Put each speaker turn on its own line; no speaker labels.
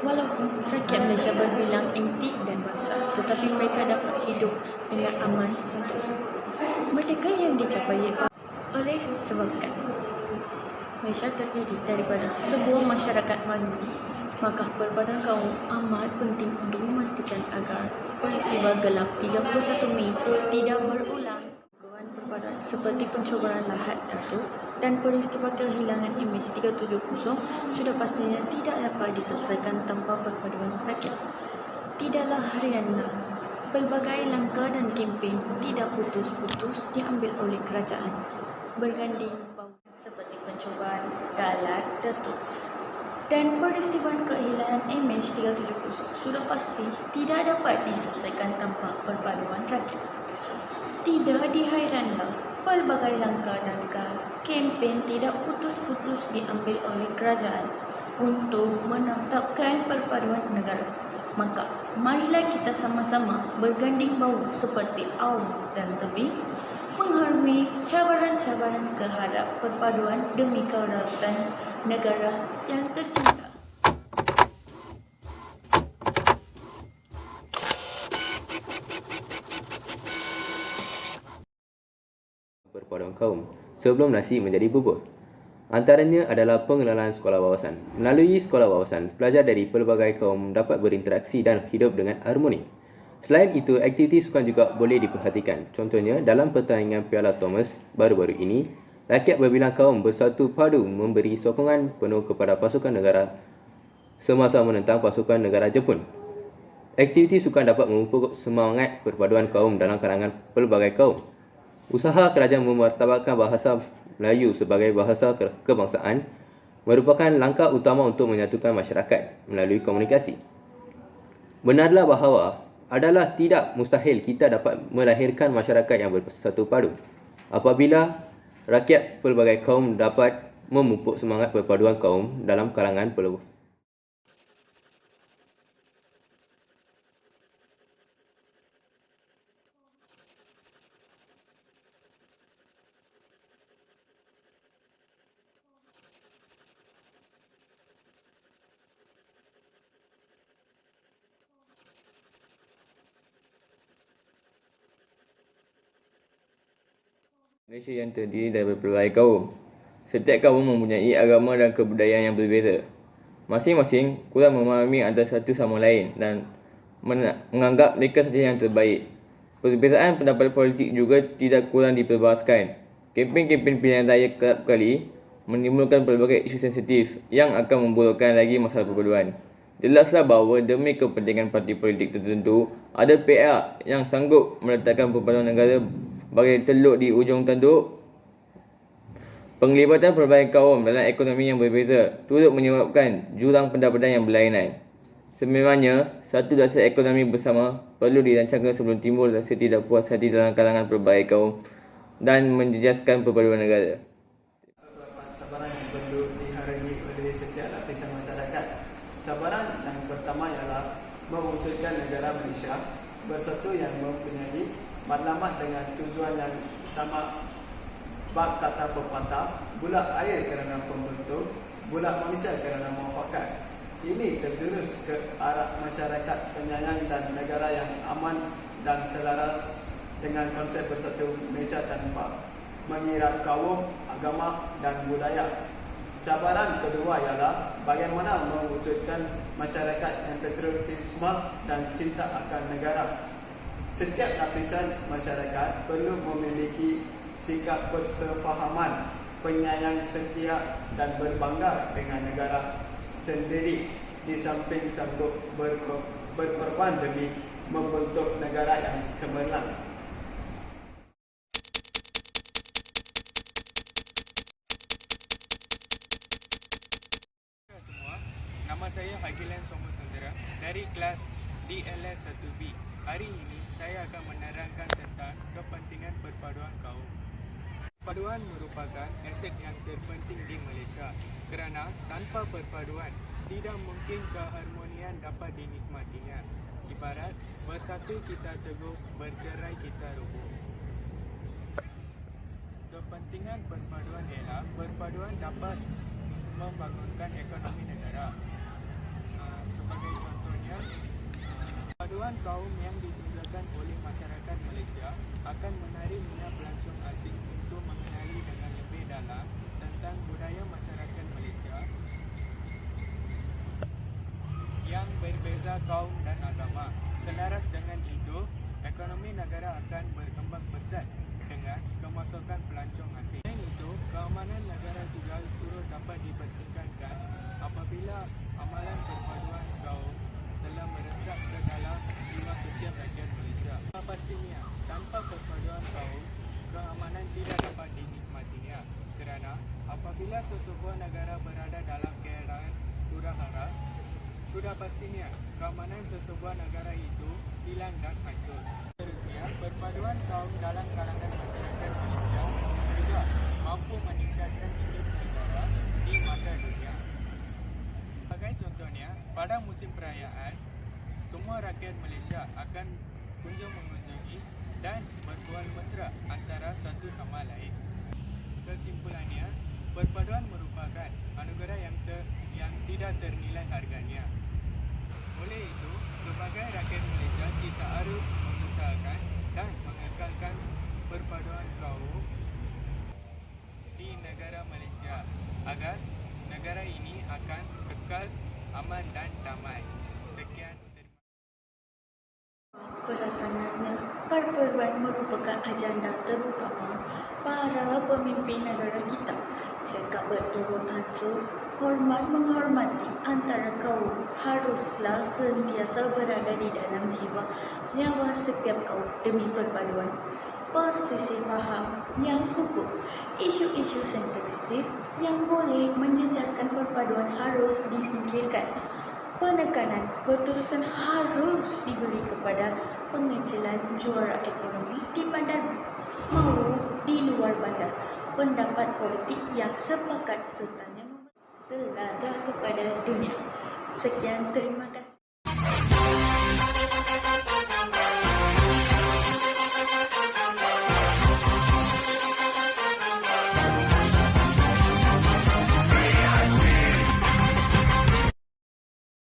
Walaupun rakyat Malaysia berbilang antik dan bangsa, tetapi mereka dapat hidup dengan aman sentosa. Merdeka yang dicapai oleh sebabkan Malaysia terdiri daripada sebuah masyarakat maju, maka perpaduan kaum amat penting untuk memastikan agar peristiwa gelap 31 Mei tidak berulang. Gangguan perpaduan seperti pencobaran Lahad Datuk dan peristiwa kehilangan MH370 sudah pastinya tidak dapat diselesaikan tanpa perpaduan rakyat. Tidaklah harianlah pelbagai langkah dan kempen tidak putus-putus diambil oleh kerajaan berganding bahu seperti pencobaan Lahad Datuk dan peristiwa kehilangan MH370 sudah pasti tidak dapat diselesaikan tanpa perpaduan rakyat. Tidak dihairanlah pelbagai langkah dan kempen tidak putus-putus diambil oleh kerajaan untuk menetapkan perpaduan negara. Maka marilah kita sama-sama berganding bahu seperti aum dan tebing mengharungi cabaran-cabaran ke harap perpaduan demi kedaulatan negara yang tercinta.
Perpaduan kaum sebelum nasi menjadi bubur. Antaranya adalah pengenalan sekolah wawasan. Melalui sekolah wawasan, pelajar dari pelbagai kaum dapat berinteraksi dan hidup dengan harmoni. Selain itu, aktiviti sukan juga boleh diperhatikan. Contohnya, dalam pertandingan Piala Thomas baru-baru ini, rakyat berbilang kaum bersatu padu memberi sokongan penuh kepada pasukan negara semasa menentang pasukan negara Jepun. Aktiviti sukan dapat memupuk semangat perpaduan kaum dalam kalangan pelbagai kaum. Usaha kerajaan memartabatkan bahasa Melayu sebagai bahasa kebangsaan merupakan langkah utama untuk menyatukan masyarakat melalui komunikasi. Benarlah bahawa adalah tidak mustahil kita dapat melahirkan masyarakat yang bersatu padu apabila rakyat pelbagai kaum dapat memupuk semangat perpaduan kaum dalam kalangan pelbagai. Malaysia yang terdiri dari pelbagai kaum. Setiap kaum mempunyai agama dan kebudayaan yang berbeza. Masing-masing kurang memahami antara satu sama lain dan menganggap mereka saja yang terbaik. Perbezaan pendapat politik juga tidak kurang diperbahaskan. Kempen-kempen pilihan raya kerap kali menimbulkan pelbagai isu sensitif yang akan memburukkan lagi masalah perpaduan. Jelaslah bahawa demi kepentingan parti politik tertentu, ada pihak yang sanggup meletakkan perpaduan negara bagai teluk di ujung tanduk. Penglibatan pelbagai kaum dalam ekonomi yang berbeza turut menyebabkan jurang pendapatan yang berlainan. Sememangnya, satu dasar ekonomi bersama perlu dirancangkan sebelum timbul rasa tidak puas hati dalam kalangan pelbagai kaum dan menjejaskan perpaduan negara.
Cabaran yang perlu diharungi oleh setiap lapisan masyarakat. Cabaran yang pertama ialah mewujudkan negara Malaysia bersatu yang mempunyai matlamat dengan tujuan yang sama. Bab kata pepatah, bulat air kerana pembentuk, bulat manusia kerana muafakat. Ini terjurus ke arah masyarakat penyayang dan negara yang aman dan selaras dengan konsep bersatu Malaysia tanpa mengira kaum, agama dan budaya. Cabaran kedua ialah bagaimana mewujudkan masyarakat yang patriotisme dan cinta akan negara. Setiap lapisan masyarakat perlu memiliki sikap persefahaman, penyayang setia dan berbangga dengan negara sendiri di samping sanggup berkorban demi membentuk negara yang cemerlang.
Semua, nama saya Hagilan Somo Sandera dari kelas DLS 1B. Hari ini saya akan menerangkan tentang kepentingan perpaduan kaum. Perpaduan merupakan aset yang terpenting di Malaysia kerana tanpa perpaduan tidak mungkin keharmonian dapat dinikmatinya. Ibarat bersatu kita teguh, bercerai kita rubuh. Kepentingan perpaduan ialah perpaduan dapat membangunkan ekonomi negara. Sebagai Perpaduan kaum yang ditunjukkan oleh masyarakat Malaysia akan menarik minat pelancong asing untuk mengenali dengan lebih dalam tentang budaya masyarakat Malaysia yang berbeza kaum dan agama. Selaras dengan itu, ekonomi negara akan berkembang pesat dengan kemasukan pelancong asing. Selain itu, keamanan negara juga turut dapat dipertingkatkan apabila amalan perpaduan kaum telah meresap ke dalam jiwa setiap rakyat Malaysia. Pastinya, tanpa perpaduan kaum, keamanan tidak dapat dinikmatinya kerana apabila sesebuah negara berada dalam keadaan huru-hara, sudah pastinya keamanan sesebuah negara itu hilang dan hancur. Seterusnya, perpaduan kaum dalam kalangan masyarakat Malaysia juga mampu meningkatkan imej negara di mata dunia. Sebagai contohnya, pada musim perayaan, semua rakyat Malaysia akan kunjung mengunjungi dan berbual mesra antara satu sama lain. Kesimpulannya, perpaduan merupakan anugerah yang tidak ternilai harganya. Oleh itu, sebagai rakyat Malaysia, kita harus mengusahakan dan mengekalkan perpaduan kaum di negara Malaysia agar negara ini akan kekal aman dan damai. Sekian.
Perasaannya, perpaduan merupakan agenda terutama para pemimpin negara kita. Sikap berturut ansur, hormat menghormati antara kaum haruslah sentiasa berada di dalam jiwa nyawa setiap kaum demi perpaduan. Persisih faham yang kukuh, isu-isu sensitif yang boleh menjejaskan perpaduan harus disingkirkan. Penekanan berterusan harus diberi kepada pengecilan juara ekonomi di bandar maupun di luar bandar. Pendapat politik yang sepakat sertanya telaga kepada dunia. Sekian, terima kasih.